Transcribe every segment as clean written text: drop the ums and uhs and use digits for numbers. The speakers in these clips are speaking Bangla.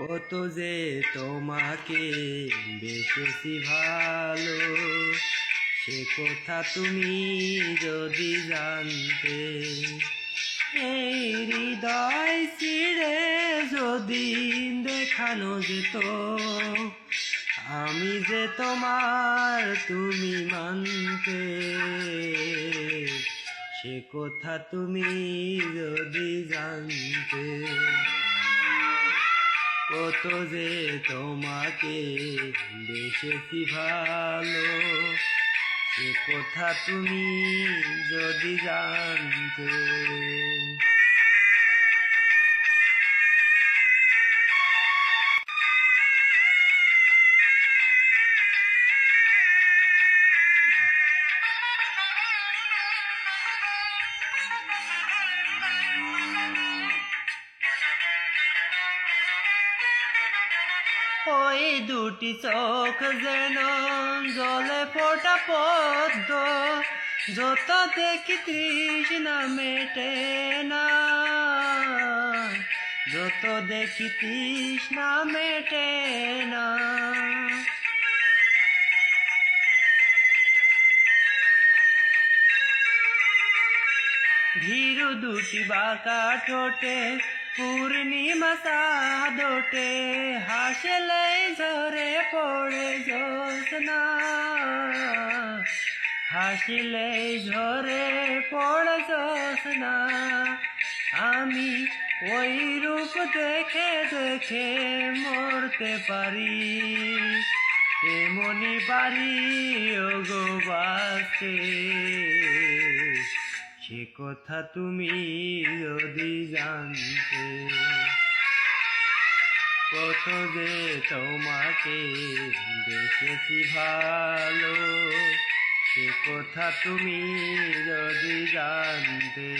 কত যে তোমাকে বেসেছি ভালো, সে কথা তুমি যদি জানতে। এই হৃদয় ছিঁড়ে যদি দেখানো যেত, আমি যে তোমার তুমি মানতে। সে কথা তুমি যদি জানতে। কত যে তোমাকে বেসেছি ভালো, সে কথা তুমি যদি জানতে। ওই দুটি চোখ যেন জলে ফোটা পদ্ম, যত দেখি তৃষ্ণা মেটে না, যত দেখি তৃষ্ণা মেটে না। ভীরু দুটি বাঁকা ঠোঁটে পূর্ণিমা চাঁদোটে, হাসলে ঝরে পড়ে জ্যোৎস্না, হাসিলে ঝরে পড়ে জ্যোৎস্না। আমি ওই রূপ দেখে দেখে মরতে পারি, এমনি পারি ওগো বাঁচতে। সে কথা তুমি যদি জানতে। কত যে তোমাকে বেসেছি ভালো, সে কথা তুমি যদি জানতে।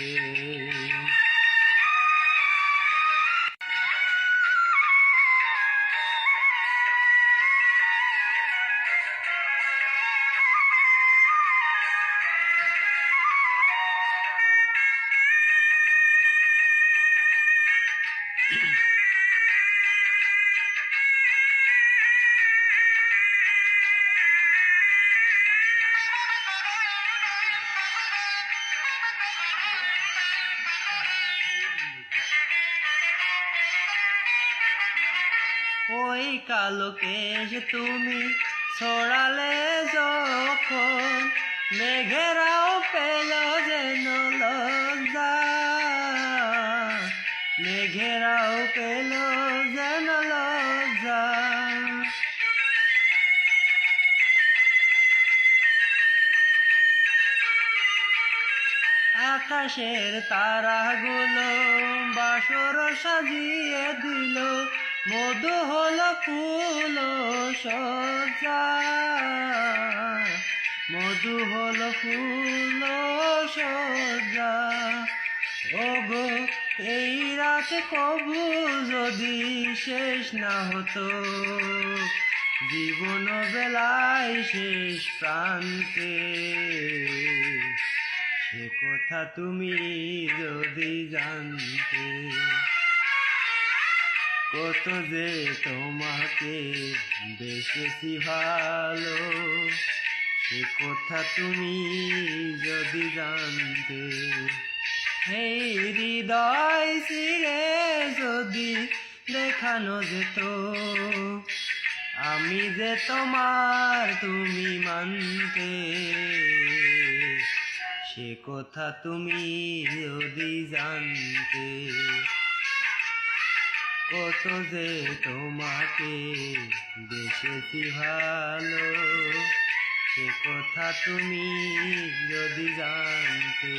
ওই কালো কেশ তুমি ছড়ালে যখন, মেঘেরাও পেল যেন লজ্জা, মেঘেরাও পেল যেন লজ্জা। আকাশের তারাগুলো বাসর সাজিয়ে দিল, মধু হলো ফুল সজ্জা, মধু হলো ফুল সজ্জা। ওগো এই রাত কবু যদি শেষ না হতো, জীবন বেলায় শেষ প্রান্তে। সে কথা তুমি যদি জানতে। কত যে তোমাকে বেসেছি ভালো, সে কথা তুমি যদি জানতে। এই হৃদয় ছিঁড়ে যদি দেখানো যেত, আমি যে তোমার তুমি মানতে। সে কথা তুমি যদি জানতে। কত যে তোমাকে বেসেছি ভালো, সে কথা তুমি যদি জানতে।